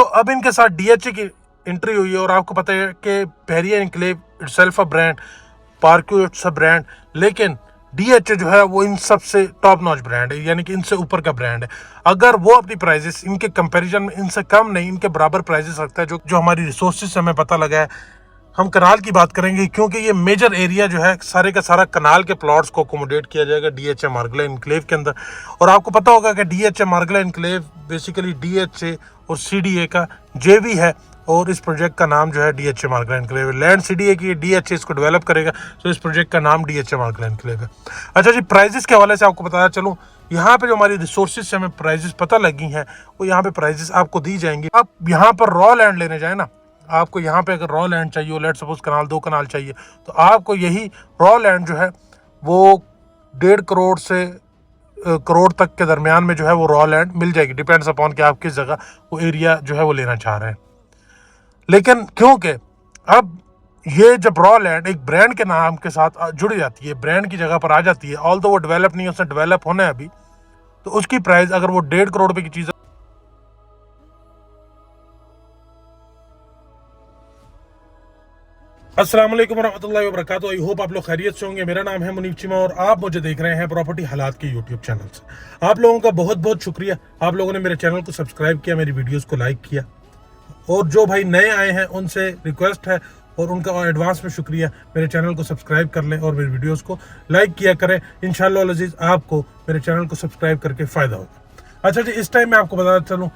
अब इनके साथ डीएचए की एंट्री हुई है और आपको पता है कि Bahria enclave itself a brand, park view it's a brand, लेकिन डीएचए जो है वो इन सबसे टॉप नॉच ब्रांड है, यानी कि इनसे ऊपर का ब्रांड है। अगर वो अपनी प्राइजेस इनके कंपैरिजन में इनसे कम नहीं, इनके बराबर प्राइजेस रखता है, जो हमारी रिसोर्सेज से हमें पता लगा है। हम कनाल की बात करेंगे क्योंकि ये मेजर एरिया जो है सारे का सारा कनाल के प्लॉट्स को अकोमोडेट किया जाएगा डीएचए मार्गला इनक्लेव के अंदर। और आपको पता होगा कि डीएचए मार्गला इनक्लेव बेसिकली डीएचए और सीडीए का जेवी है, और इस प्रोजेक्ट का नाम जो है डीएचए मार्गला इनक्लेव है। लैंड सीडीए की, डीएचए इसको डेवलप करेगा, तो इस प्रोजेक्ट का नाम डीएचए मार्गला इनक्लेव है। अच्छा जी, प्राइजेस के हवाले से आपको बताया चलूँ, यहाँ पे जो हमारी रिसोर्सेज से हमें प्राइजेस पता लगी हैं वो यहाँ पे प्राइजेस आपको दी जाएंगी। आप यहाँ पर रॉ लैंड लेने जाए ना, आपको यहाँ पे अगर रॉ लैंड चाहिए, लेट सपोज कनाल 2 कनाल चाहिए, तो आपको यही रॉ लैंड जो है वो 1.5 करोड़ से करोड़ तक के दरमियान में जो है वो रॉ लैंड मिल जाएगी, डिपेंड्स अपॉन कि आप किस जगह वो एरिया जो है वो लेना चाह रहे हैं। लेकिन क्योंकि अब ये जब रॉ लैंड एक ब्रांड के नाम के साथ जुड़ जाती है, ब्रांड की जगह पर आ जाती है, ऑल दो वो डेवलप नहीं है, उसने डेवलप होना है अभी, तो उसकी प्राइस अगर वो 1.5 करोड़ रुपए की चीज़। अस्सलाम वालेकुम रहमतुल्लाहि व बरकातहू। आई होप आप लोग खैरियत से होंगे। मेरा नाम है मुनीब चीमा और आप मुझे देख रहे हैं प्रॉपर्टी हालात के यूट्यूब चैनल से। आप लोगों का बहुत बहुत शुक्रिया, आप लोगों ने मेरे चैनल को सब्सक्राइब किया, मेरी वीडियोस को लाइक किया। और जो भाई नए आए हैं उनसे रिक्वेस्ट है और उनका एडवांस में शुक्रिया, मेरे चैनल को सब्सक्राइब कर लें और मेरी वीडियोस को लाइक किया करें। इंशाअल्लाह अज़ीज़ आपको मेरे चैनल को सब्सक्राइब करके फ़ायदा होगा। अच्छा जी, इस टाइम मैं आपको बताता चलूँ,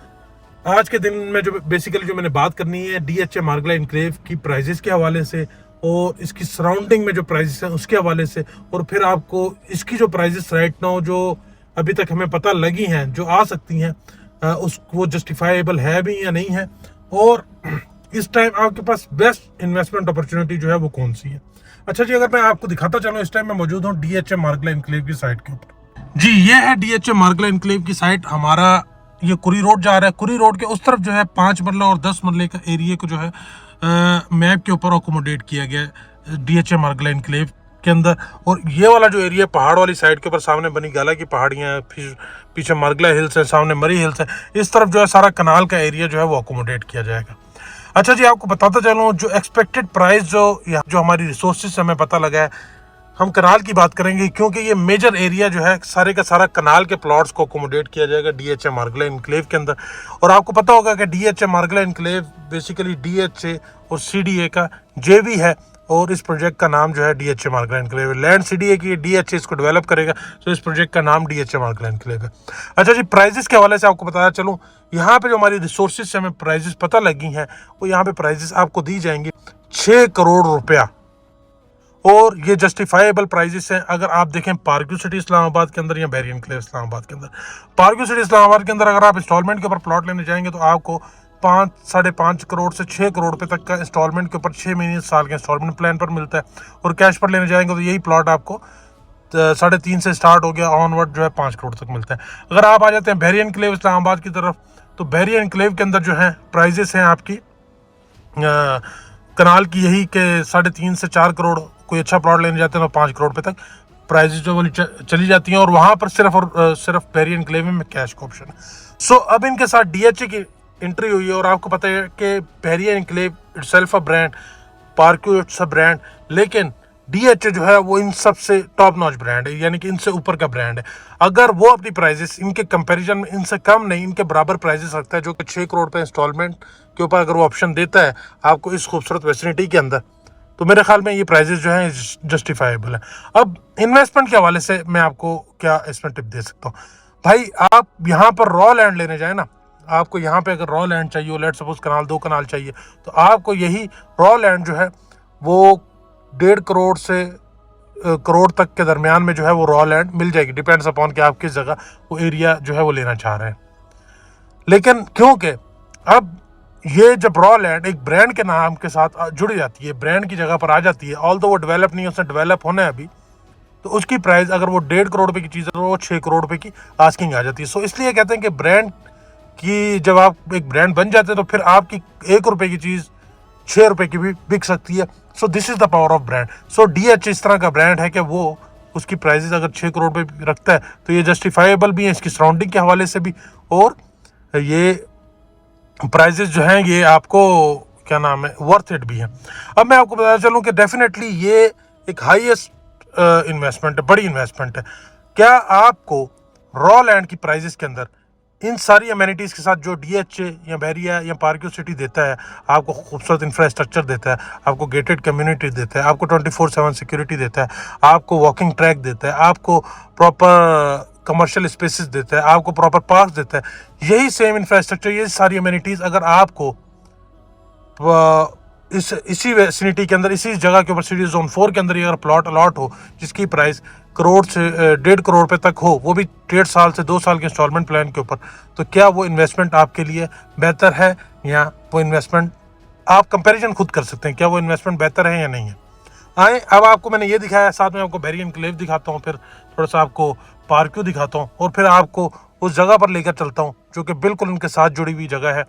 आज के दिन में जो बेसिकली जो मैंने बात करनी है डीएचए मार्गला इनक्लेव की प्राइजेस के हवाले से और इसकी सराउंडिंग में जो प्राइजेस हैं उसके हवाले से, और फिर आपको इसकी जो प्राइजेस राइट नाउ जो अभी तक हमें पता लगी हैं जो आ सकती हैं उस वो जस्टिफाइबल है भी या नहीं है, और इस टाइम आपके पास बेस्ट इन्वेस्टमेंट अपॉर्चुनिटी जो है वो कौन सी है। अच्छा जी, अगर मैं आपको दिखाता चलूँ, इस टाइम मैं मौजूद हूँ डीएचए मार्गला इनक्लेव की साइट के ऊपर। जी, ये है डीएचए मार्गला इनक्लेव की साइट। हमारा ये कुरी रोड जा रहा है, कुरी रोड के उस तरफ जो है 5 मरला और 10 मरले का एरिया को जो है मैप के ऊपर अकोमोडेट किया गया है डीएचए मार्गला इनक्लेव के अंदर। और ये वाला जो एरिया पहाड़ वाली साइड के ऊपर, सामने बनी गाला की पहाड़ियाँ हैं, फिर पीछे मार्गला हिल्स है, सामने मरी हिल्स है, इस तरफ जो है सारा कनाल का एरिया जो है वो अकोमोडेट किया जाएगा। अच्छा जी, आपको बताता चलूँ जो एक्सपेक्टेड प्राइस जो हमारी रिसोर्सेज से हमें पता लगा है, हम कनाल की बात करेंगे क्योंकि ये मेजर एरिया जो है सारे का सारा कनाल के प्लॉट्स को अकोमोडेट किया जाएगा डीएचए मार्गला इनक्लेव के अंदर। और आपको पता होगा कि डीएचए मार्गला इनक्लेव बेसिकली डीएचए और सीडीए का जेवी है, और इस प्रोजेक्ट का नाम जो है डीएचए मार्गला इनक्लेव है। लैंड सीडीए की, डीएचए इसको डेवलप करेगा, तो इस प्रोजेक्ट का नाम डीएचए मार्गला इनक्लेव है। अच्छा जी, प्राइजेस के हवाले से आपको बताया चलूँ, यहाँ पे जो हमारी रिसोर्सेज से हमें प्राइजेस पता लगी हैं वो यहाँ पे प्राइजेस आपको दी जाएंगी 6 करोड़ रुपया, और ये जस्टिफाइबल प्राइजेस हैं। अगर आप देखें पार्क्यू सिटी इस्लामाबाद के अंदर या बहरिया एनक्लेव इस्लामाबाद के अंदर, पार्क्यू सिटी इस्लामाबाद के अंदर अगर आप इंस्टॉलमेंट के ऊपर प्लॉट लेने जाएंगे तो आपको 5-5.5 करोड़ से 6 करोड़ रुपए तक का इंस्टॉलमेंट के ऊपर 6 महीने साल के इंस्टॉलमेंट प्लान पर मिलता है। और कैश पर लेने जाएंगे तो यही प्लॉट आपको 3.5 से स्टार्ट हो गया ऑनवर्ड जो है 5 करोड़ तक मिलता है। अगर आप आ जाते हैं बहरिया एनक्लेव इस्लामाबाद की तरफ, तो बहरिया एनक्लेव के अंदर जो है प्राइजेस हैं आपकी कनाल की यही कि 3.5 से 4 करोड़, कोई अच्छा प्लॉट लेने जाते हैं तो 5 करोड़ रुपए तक प्राइजेस जो वाली चली जाती हैं, और वहाँ पर सिर्फ और सिर्फ बहरिया एनक्लेव में कैश का ऑप्शन है। अब इनके साथ डीएचए की एंट्री हुई है और आपको पता है कि Bahria enclave itself a brand, park view it's a brand, लेकिन डीएचए जो है वो इन सबसे टॉप नॉच ब्रांड है, यानी कि इनसे ऊपर का ब्रांड है। अगर वो अपनी प्राइजेस इनके कंपैरिजन में इनसे कम नहीं, इनके बराबर प्राइजेस रखता है, जो कि 6 करोड़ पे इंस्टॉलमेंट के ऊपर अगर वो ऑप्शन देता है आपको इस खूबसूरत वेसिनिटी के अंदर, तो मेरे ख्याल में ये प्राइजेस जो हैं जस्टिफाइबल है। अब इन्वेस्टमेंट के हवाले से मैं आपको क्या इसमें टिप दे सकता हूँ, भाई आप यहाँ पर रॉ लैंड लेने जाए ना, आपको यहाँ पे अगर रॉ लैंड चाहिए, लेट सपोज कनाल 2 कनाल चाहिए, तो आपको यही रॉ लैंड जो है वो 1.5 करोड़ से करोड़ तक के दरमियान में जो है वो रॉ लैंड मिल जाएगी, डिपेंड्स अपॉन कि आप किस जगह वो एरिया जो है वो लेना चाह रहे हैं। लेकिन क्योंकि अब ये जब रॉ लैंड एक ब्रांड के नाम के साथ जुड़ जाती है, ब्रांड की जगह पर आ जाती है, ऑल दो वो डेवलप नहीं है, उसने डेवलप होना है अभी, तो उसकी प्राइस अगर वो 1.5 करोड़ रुपए की चीज़ है तो वो 6 करोड़ रुपए की आस्किंग आ जाती है। सो इसलिए कहते हैं कि ब्रांड की जब आप एक ब्रांड बन जाते हैं तो फिर आपकी 1 रुपए की चीज़ 6 रुपए की भी बिक सकती है। So this is the power of brand. So DH इस तरह का ब्रांड है कि वो उसकी प्राइजेस अगर 6 करोड़ पे रखता है तो ये जस्टिफाइबल भी है इसकी सराउंडिंग के हवाले से भी, और ये प्राइजेस जो हैं ये आपको क्या नाम है वर्थ इट भी है। अब मैं आपको बताना चलूँ कि डेफिनेटली ये एक हाईएस्ट इन्वेस्टमेंट है, बड़ी इन्वेस्टमेंट है। क्या आपको रॉ लैंड की प्राइजेस के अंदर इन सारी अमेनिटीज़ के साथ जो डीएचए या बैरिया या पार्क्यू सिटी देता है, आपको खूबसूरत इंफ्रास्ट्रक्चर देता है, आपको गेटेड कम्युनिटी देता है, आपको 24/7 सिक्योरिटी देता है, आपको वॉकिंग ट्रैक देता है, आपको प्रॉपर कमर्शियल स्पेसेस देता है, आपको प्रॉपर पार्क देता है, यही सेम इंफ्रास्ट्रक्चर, ये सारी अमेनिटीज़ अगर आपको इसी वेसिनिटी के अंदर, इसी जगह के ऊपर सिटी जोन 4 के अंदर ही अगर प्लॉट अलॉट हो जिसकी प्राइस करोड़ से 1.5 करोड़ रुपए तक हो, वो भी 1.5 साल से 2 साल के इंस्टॉलमेंट प्लान के ऊपर, तो क्या वो इन्वेस्टमेंट आपके लिए बेहतर है या वो इन्वेस्टमेंट, आप कंपैरिजन खुद कर सकते हैं क्या वो इन्वेस्टमेंट बेहतर है या नहीं है। आए अब आपको मैंने ये दिखाया, साथ में आपको बैरियर एनक्लेव दिखाता हूँ, फिर थोड़ा सा आपको पार्क्यू दिखाता हूँ, और फिर आपको उस जगह पर लेकर चलता हूँ जो कि बिल्कुल उनके साथ जुड़ी हुई जगह है,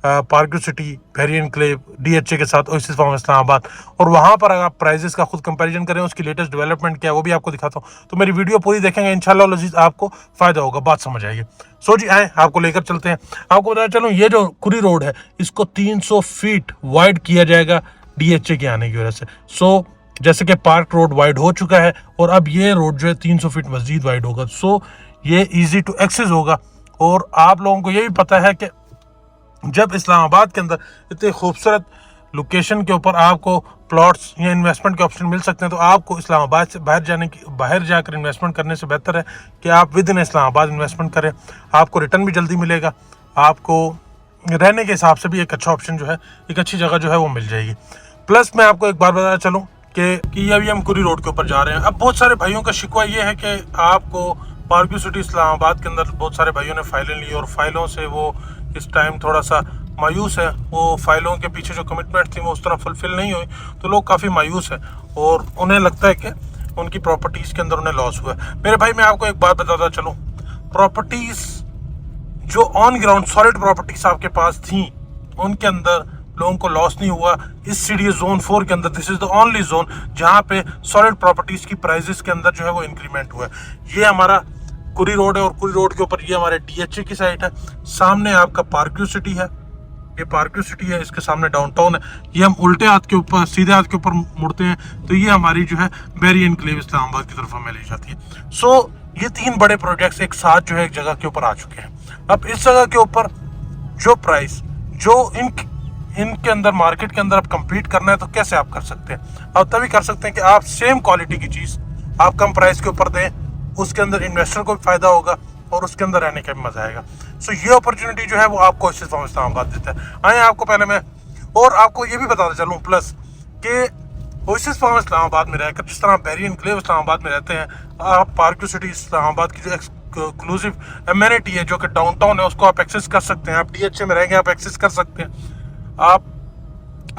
पार्क्यू सिटी, बैरियर एनक्लेव, डीएचए के साथ ओएसिस फार्म इस्लामाबाद। और वहाँ पर अगर आप प्राइजेस का खुद कंपैरिजन करें, उसकी लेटेस्ट डेवलपमेंट क्या है वो भी आपको दिखाता हूँ। तो मेरी वीडियो पूरी देखेंगे, इंशाल्लाह लजीज आपको फ़ायदा होगा, बात समझ आएगी। सो जी आए आपको लेकर चलते हैं। आपको बताया चलूँ, ये जो कुरी रोड है इसको 300 फीट वाइड किया जाएगा डीएचए के आने की वजह से। सो जैसे कि पार्क रोड वाइड हो चुका है और अब ये रोड जो है 300 फीट मजीद वाइड होगा। सो ये इजी टू एक्सेस होगा। और आप लोगों को ये भी पता है कि जब इस्लामाबाद के अंदर इतने खूबसूरत लोकेशन के ऊपर आपको प्लॉट्स या इन्वेस्टमेंट के ऑप्शन मिल सकते हैं, तो आपको इस्लामाबाद से बाहर जाकर इन्वेस्टमेंट करने से बेहतर है कि आप विद इन इस्लामाबाद इन्वेस्टमेंट करें। आपको रिटर्न भी जल्दी मिलेगा, आपको रहने के हिसाब से भी एक अच्छा ऑप्शन जो है, एक अच्छी जगह जो है वो मिल जाएगी। प्लस मैं आपको एक बार बताना चलूँ कि अभी हम कुरी रोड के ऊपर जा रहे हैं। अब बहुत सारे भाइयों का शिकवा ये है कि आपको पार्क्यू सिटी इस्लामाबाद के अंदर बहुत सारे भाइयों ने फाइलें ली और फाइलों से वो इस टाइम थोड़ा सा मायूस है, वो फाइलों के पीछे जो कमिटमेंट थी वो उस तरह फुलफिल नहीं हुई, तो लोग काफ़ी मायूस हैं और उन्हें लगता है कि उनकी प्रॉपर्टीज़ के अंदर उन्हें लॉस हुआ है। मेरे भाई मैं आपको एक बात बताता चलूँ, प्रॉपर्टीज़ जो ऑन ग्राउंड सॉलिड प्रॉपर्टीज आपके पास थी उनके अंदर लोगों को लॉस नहीं हुआ। इस सीडी जोन 4 के अंदर this is the only zone जहां पे सॉलिड प्रॉपर्टीज की प्राइसेस के अंदर जो है वो इंक्रीमेंट हुआ है। ये हमारा कुरी रोड है और कुरी रोड के ऊपर ये हमारे डीएचए की साइट है, सामने आपका पार्क्यू सिटी है, ये पार्क्यू सिटी है, इसके सामने डाउनटाउन है। ये हम उल्टे हाथ के ऊपर सीधे हाथ के ऊपर मुड़ते हैं तो ये हमारी जो है बैरियर एनक्लेव इस्लामाबाद की तरफ हमें ले जाती है। सो ये 3 बड़े प्रोजेक्ट्स एक साथ जो है एक जगह के ऊपर आ चुके हैं। अब इस जगह के ऊपर जो प्राइस जो इनके अंदर मार्केट के अंदर आप compete करना है तो कैसे आप कर सकते हैं, आप तभी कर सकते हैं कि आप सेम क्वालिटी की चीज़ आप कम प्राइस के ऊपर दें, उसके अंदर इन्वेस्टर को भी फायदा होगा और उसके अंदर रहने का भी मजा आएगा। सो ये अपॉर्चुनिटी जो है वो आपको ओएसिस फार्म इस्लामाबाद देता है। आए आपको पहले मैं और आपको ये भी बताता चलूँ प्लस कि ओएसिस फार्म इस्लामाबाद में रहकर जिस तरह बैरियर एनक्लेव इस्लामाबाद में रहते हैं, आप पार्क्यू सिटी इस्लामाबाद की जो एक्सक्लूसिव एमिनिटी है जो कि डाउनटाउन है उसको आप एक्सेस कर सकते हैं। आप डीएचए में रहेंगे आप एक्सेस कर सकते हैं। आप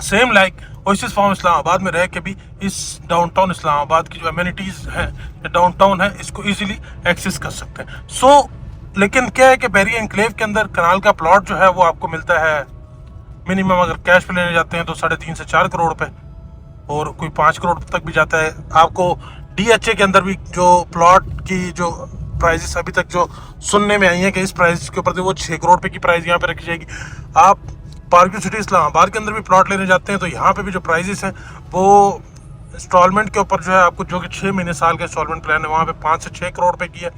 same like Oasis Farm Islamabad में रह के भी इस डाउनटाउन इस्लामाबाद की जो एमिनिटीज़ हैं डाउनटाउन है इसको इजीली एक्सेस कर सकते हैं। सो लेकिन क्या है कि बैरियर एनक्लेव के अंदर कनाल का प्लॉट जो है वो आपको मिलता है मिनिमम, अगर कैश पे लेने जाते हैं तो 3.5 से 4 करोड़ रुपए और कोई 5 करोड़ तक भी जाता है। आपको डीएचए के अंदर भी जो प्लॉट की जो प्राइजेस अभी तक जो सुनने में आई है कि इस प्राइस के ऊपर वो 6 करोड़ रुपए की प्राइस यहाँ पे रखी जाएगी। आप पार्क्यू सिटी इस्लामाबाद के अंदर भी प्लॉट लेने जाते हैं तो यहाँ पे भी जो प्राइजेस हैं वो इंस्टॉलमेंट के ऊपर जो है आपको जो कि 6 महीने साल का इंस्टॉलमेंट प्लान है वहाँ पे 5 से 6 करोड़ रुपए की है।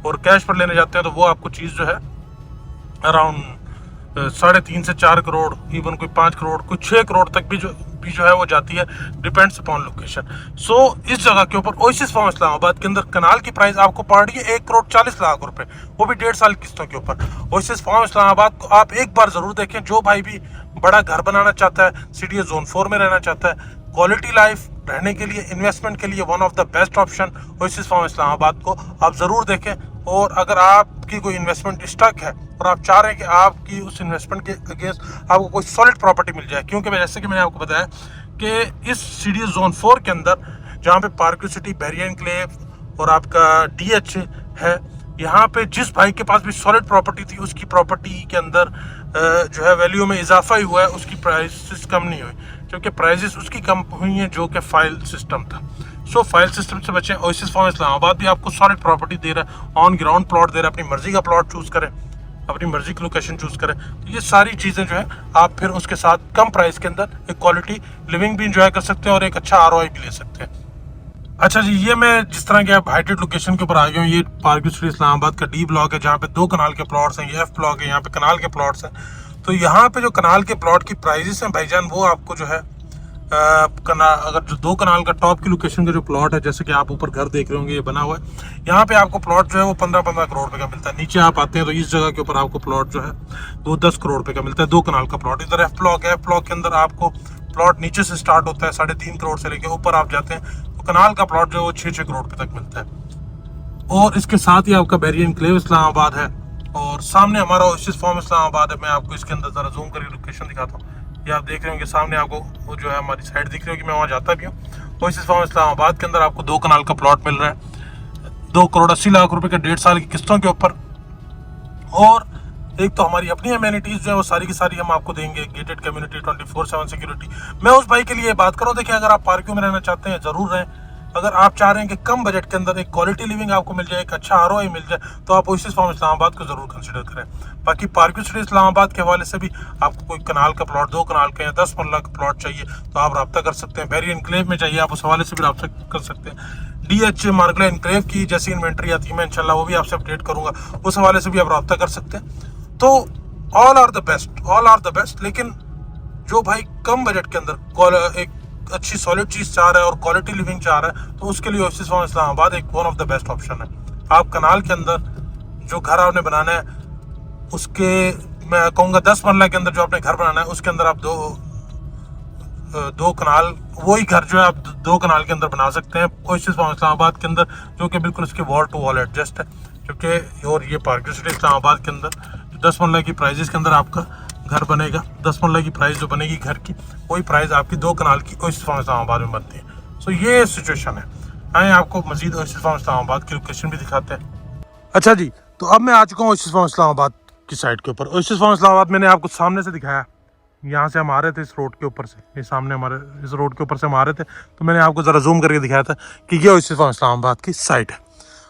और कैश पर लेने जाते हैं तो वो आपको चीज़ जो है अराउंड 3.5 से 4 करोड़, इवन कोई 5 करोड़, कोई 6 करोड़ तक भी जो है वो जाती है, डिपेंड्स अपॉन लोकेशन। सो इस जगह के ऊपर ओएसिस फार्म इस्लामाबाद के अंदर कनाल की प्राइस आपको पड़ रही है 1 करोड़ 40 लाख रुपए, वो भी 1.5 साल किस्तों के ऊपर। ओएसिस फार्म इस्लामाबाद को आप एक बार जरूर देखें, जो भाई भी बड़ा घर बनाना चाहता है, सिटी जोन 4 में रहना चाहता है, क्वालिटी लाइफ रहने के लिए, इन्वेस्टमेंट के लिए one of the best option Oasis Farm Islamabad को आप ज़रूर देखें। और अगर आपकी कोई इन्वेस्टमेंट स्टक है और आप चाह रहे हैं कि आपकी उस इन्वेस्टमेंट के अगेंस्ट आपको कोई सॉलिड प्रॉपर्टी मिल जाए, क्योंकि जैसे कि मैंने आपको बताया कि इस सिटी जोन 4 के अंदर जहाँ पे पार्क्यू सिटी, बैरियर एनक्लेव और आपका डीएचए है, यहाँ पे जिस भाई के पास भी सॉलिड प्रॉपर्टी थी उसकी प्रॉपर्टी के अंदर जो है वैल्यू में इजाफा ही हुआ है, उसकी प्राइसेस कम नहीं हुई, क्योंकि प्राइसेस उसकी कम हुई हैं जो कि फाइल सिस्टम था। सो फाइल सिस्टम से बचें। ओएसिस फार्म इस्लामाबाद भी आपको सॉलिड प्रॉपर्टी दे रहा है, ऑन ग्राउंड प्लॉट दे रहा है, अपनी मर्जी का प्लॉट चूज़ करें। अपनी मर्जी की लोकेशन चूज करें। तो ये सारी चीज़ें जो है आप फिर उसके साथ कम प्राइस के अंदर एक क्वालिटी लिविंग भी इंजॉय कर सकते हैं और एक अच्छा ROI भी ले सकते हैं। अच्छा जी, ये मैं जिस तरह के आप हाइटेड लोकेशन के ऊपर आ गया हूँ, ये पार्क व्यू सिटी इस्लामाबाद का डी ब्लॉक है, जहाँ पे 2 कनाल के प्लॉट्स हैं। ये F ब्लॉक है, यहाँ पे कनाल के प्लॉट्स हैं। तो यहाँ पे जो कनाल के प्लॉट की प्राइजेस हैं भाईजान, वो आपको जो है अगर जो 2 कनाल का टॉप की लोकेशन का जो प्लॉट है, जैसे कि आप ऊपर घर देख रहे होंगे ये बना हुआ है, यहाँ पे आपको प्लॉट जो है वो 15-15 करोड़ रुपए का मिलता है। नीचे आप आते हैं तो इस जगह के ऊपर आपको प्लॉट जो है वो 10 करोड़ रुपए का मिलता है, 2 कनाल का प्लॉट। इधर F ब्लॉक है, F ब्लॉक के अंदर आपको प्लॉट नीचे से स्टार्ट होता है 3.5 करोड़ से लेके ऊपर आप जाते हैं तो कनाल का प्लॉट जो है वो 6-6 करोड़ रुपए तक मिलता है। और इसके साथ ही आपका बैरियर एनक्लेव इस्लामाबाद है और सामने हमारा ओएसिस फार्म इस्लामाबाद है। मैं आपको इसके अंदर जरा जूम करके लोकेशन दिखाता हूँ। ये आप देख रहे होंगे सामने आपको वो जो है हमारी साइड दिख रही होगी, मैं वहाँ जाता भी हूँ। ओएसिस फार्म इस्लामाबाद के अंदर आपको 2 कनाल का प्लॉट मिल रहा है 2 करोड़ 80 लाख रुपए का 1.5 साल की किस्तों के ऊपर। और एक तो हमारी अपनी अमेनिटीज जो है वो सारी की सारी हम आपको देंगे, गेटेड कम्युनिटी, 24/7 सिक्योरिटी। मैं उस भाई के लिए बात करूँ, देखिए अगर आप पार्किंग में रहना चाहते हैं जरूर रहें। अगर आप चाह रहे हैं कि कम बजट के अंदर एक क्वालिटी लिविंग आपको मिल जाए, एक अच्छा ROI मिल जाए, तो आप ओएसिस फार्म इस्लामाबाद को जरूर कंसिडर करें। बाकी पार्क व्यू सिटी इस्लामाबाद के हवाले से भी आपको कोई कनाल का प्लॉट, 2 कनाल का या 10 मरला का प्लॉट चाहिए तो आप रब्ता कर सकते हैं। बैरियर एनक्लेव में चाहिए आप उस हवाले से भी रब्ता कर सकते हैं। DH मार्गला एनक्लेव की जैसी इन्वेंट्री आती है मैं इंशाल्लाह वो भी आपसे अपडेट करूंगा, उस हवाले से भी आप रब्ता कर सकते हैं। तो ऑल आर द बेस्ट। लेकिन जो भाई कम बजट के अंदर एक अच्छी सॉलिड चीज चाह रहा है और क्वालिटी लिविंग चाह रहा है तो उसके लिए ओएसिस फार्म इस्लामाबाद एक one of the best option है। आप कनाल के अंदर जो घर आपने बनाना है उसके, मैं कहूँगा 10 मरला के अंदर जो आपने घर बनाना है उसके अंदर आप दो कनाल, वही घर जो है आप 2 कनाल के अंदर बना सकते हैं ओएसिस फार्म इस्लामाबाद के अंदर, जो कि बिल्कुल उसके वॉल टू वॉल एडजस्ट है। क्योंकि और ये पार्क व्यू सिटी इस्लामाबाद के अंदर 10 मरला की प्राइजेस के अंदर आपका घर बनेगा, 10 मरला की प्राइस जो बनेगी घर की, वही प्राइस आपकी 2 कनाल की ओएसिस फार्म इस्लामाबाद में बनती है। सो ये सिचुएशन है। आए आपको मजीद ओएसिस फार्म इस्लामाबाद की लोकेशन भी दिखाते हैं। अच्छा जी, तो अब मैं आ चुका हूँ ओएसिस फार्म इस्लामाबाद की साइड के ऊपर। ओएसिस फार्म इस्लामाबाद मैंने आपको सामने से दिखाया, यहाँ से हम आ रहे थे इस रोड के ऊपर से, ये सामने हमारे इस रोड के ऊपर से हम आ रहे थे तो मैंने आपको ज़रा जूम करके दिखाया था कि ये ओएसिस फार्म इस्लामाबाद की साइड है।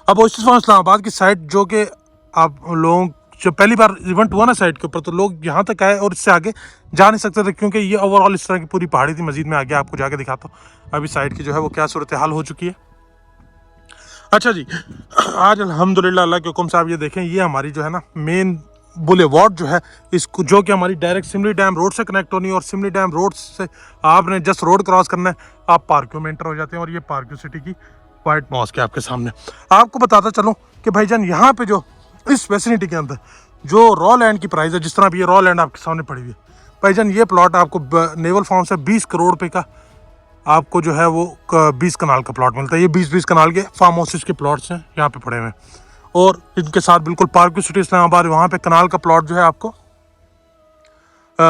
अब ओएसिस फार्म इस्लामाबाद की साइड जो कि आप लोगों जब पहली बार इवेंट हुआ ना साइड के ऊपर तो लोग यहाँ तक आए और इससे आगे जा नहीं सकते थे क्योंकि ये ओवरऑल इस तरह की पूरी पहाड़ी थी। मजीद में आगे आपको जाके दिखाता हूँ अभी साइड की जो है वो क्या सूरत हाल हो चुकी है। अच्छा जी, आज अल्हम्दुलिल्लाह अल्लाह के हुक्म से आप ये देखें, ये हमारी जो है ना मेन बुलेवार्ड जो है इसको, जो कि हमारी डायरेक्ट सिमली डैम रोड से कनेक्ट होनी है और सिमली डैम रोड से आपने जस्ट रोड क्रॉस करना है, आप पार्क व्यू में एंटर हो जाते हैं और ये पार्क व्यू सिटी की वाइट मॉस्क है आपके सामने। आपको बताता चलूँ कि भाईजान यहाँ पे जो इस वेसिनिटी के अंदर जो रॉ लैंड की प्राइस है, जिस तरह भी ये रॉ लैंड आपके सामने पड़ी हुई है भाईजान, ये प्लॉट आपको नेवल फार्म से 20 करोड़ रुपए का आपको जो है वो 20 कनाल का प्लॉट मिलता है। ये 20-20 कनाल के फार्म हाउसेस के प्लॉट्स हैं यहाँ पे पड़े हुए हैं और इनके साथ बिल्कुल पार्क व्यू सिटी इस्लामाबाद, वहाँ पे कनाल का प्लॉट जो है आपको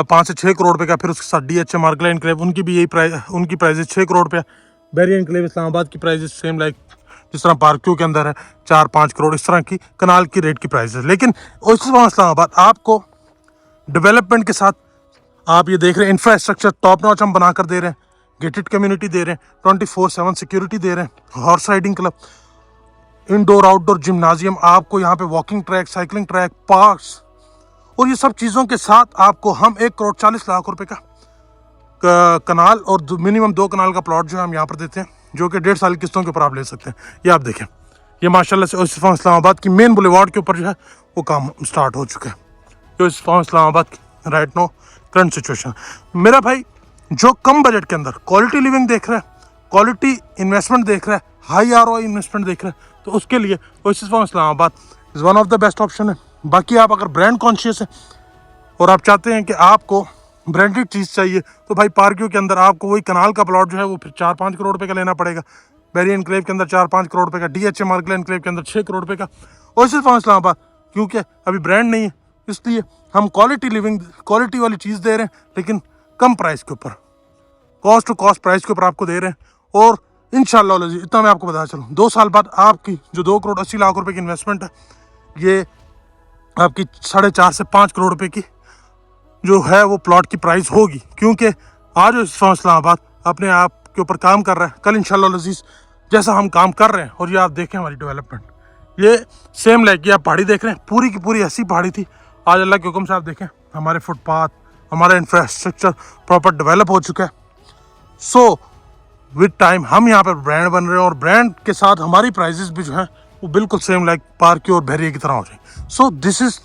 5 से 6 करोड़ रुपए का। फिर उसके साथ DH मार्गला एनक्लेव, उनकी भी यही प्राइस, उनकी प्राइजेस 6 करोड़ रुपया। बैरियर एनक्लेव इस्लामाबाद की प्राइजेस सेम लाइक जिस तरह पार्क व्यू के अंदर है 4-5 करोड़, इस तरह की कनाल की रेट की प्राइस। लेकिन ओएसिस फार्म इस्लामाबाद आपको डेवलपमेंट के साथ आप ये देख रहे हैं, इंफ्रास्ट्रक्चर टॉप नॉच हम बनाकर दे रहे हैं, गेटेड कम्युनिटी दे रहे हैं, 24/7 सिक्योरिटी दे रहे हैं, horse riding club, indoor outdoor gymnasium, आपको यहाँ पे walking track, cycling track, parks और ये सब चीज़ों के साथ आपको हम 1 करोड़ 40 लाख रुपए का कनाल और मिनिमम 2 कनाल का प्लॉट जो है हम यहाँ पर देते हैं, जो कि 1.5 साल की किस्तों के ऊपर आप ले सकते हैं। ये आप देखें, ये माशाल्लाह से ओएसिस फार्म इस्लामाबाद की मेन बुलेवार्ड के ऊपर जो है वो काम स्टार्ट हो चुका है। ओएसिस फार्म इस्लामाबाद की राइट नो करंट सिचुएशन। मेरा भाई जो कम बजट के अंदर क्वालिटी लिविंग देख रहा है, क्वालिटी इन्वेस्टमेंट देख रहा है, हाई ROI इन्वेस्टमेंट देख रहा है, तो उसके लिए Oasis Farm Islamabad is one of the best option है। बाकी आप अगर ब्रांड कॉन्शियस है और आप चाहते हैं कि आपको ब्रांडेड चीज़ चाहिए तो भाई पार्क व्यू के अंदर आपको वही कनाल का प्लॉट जो है वो फिर 4-5 करोड़ रुपए का लेना पड़ेगा। बैरियर एनक्लेव के अंदर 4-5 करोड़ रुपए का, DH मार्गला एनक्लेव के अंदर 6 करोड़ रुपए का। ओएसिस फार्म इस्लामाबाद क्योंकि अभी ब्रांड नहीं है इसलिए हम क्वालिटी लिविंग, क्वालिटी वाली चीज़ दे रहे हैं लेकिन कम प्राइस के ऊपर, कॉस्ट टू कॉस्ट प्राइस के ऊपर आपको दे रहे हैं। और इंशाल्लाह इतना मैं आपको बताया चलूँ, 2 साल बाद आपकी जो 2 करोड़ 80 लाख रुपए की इन्वेस्टमेंट है ये आपकी 4.5 से 5 करोड़ रुपए की जो है वो प्लॉट की प्राइस होगी। क्योंकि आज इस्लामाबाद अपने आप के ऊपर काम कर रहा है, कल इंशाल्लाह अज़ीज़ जैसा हम काम कर रहे हैं। और ये आप देखें हमारी डेवलपमेंट, ये सेम लाइक ये आप पहाड़ी देख रहे हैं, पूरी की पूरी ऐसी पहाड़ी थी, आज अल्लाह के हुक्म से आप देखें हमारे फुटपाथ, हमारा इंफ्रास्ट्रक्चर प्रॉपर डेवलप हो चुका है। सो विद टाइम हम यहाँ पर ब्रांड बन रहे हैं और ब्रांड के साथ हमारी प्राइजेस भी जो है वो बिल्कुल सेम लाइक पार्क और बहरिया की तरह हो जाए। So this is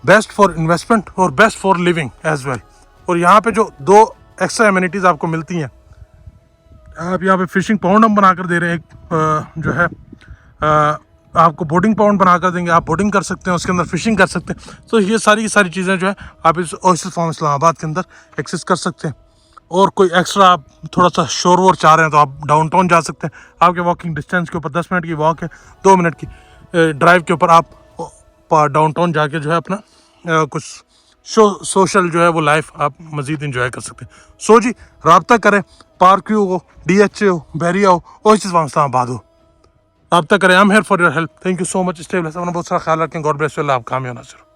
best for investment और best for living as well. और यहाँ पे जो 2 एक्स्ट्रा एमिनिटीज़ आपको मिलती हैं, आप यहाँ पे फिशिंग पाउंड हम बनाकर दे रहे हैं, एक जो है आपको बोटिंग पाउंड बनाकर देंगे, आप बोटिंग कर सकते हैं, उसके अंदर फिशिंग कर सकते हैं। तो ये सारी की सारी चीज़ें जो है आप इस ओएसिस फार्म इस्लामाबाद के अंदर एक्सेस कर सकते हैं। और कोई एक्स्ट्रा आप थोड़ा सा शोर वोर चाह रहे हैं तो आप डाउनटाउन जा सकते हैं। आपके वॉकिंग डिस्टेंस के ऊपर 10 मिनट की वॉक है, 2 मिनट की ड्राइव के ऊपर आप डाउनटाउन जाके जो है अपना कुछ सोशल जो है वो लाइफ आप मज़ीद इंजॉय कर सकते हैं। सो जी रब्ता करें, पार्क हो, DHA हो, बहरिया हो, ओएसिस फार्म इस्लामाबाद हो, रब्ता करें। I am here for your help. Thank you so much. Stay blessed, अपना बहुत सारा ख्याल रखें। God bless you. अल्लाह आप कामयाब होना।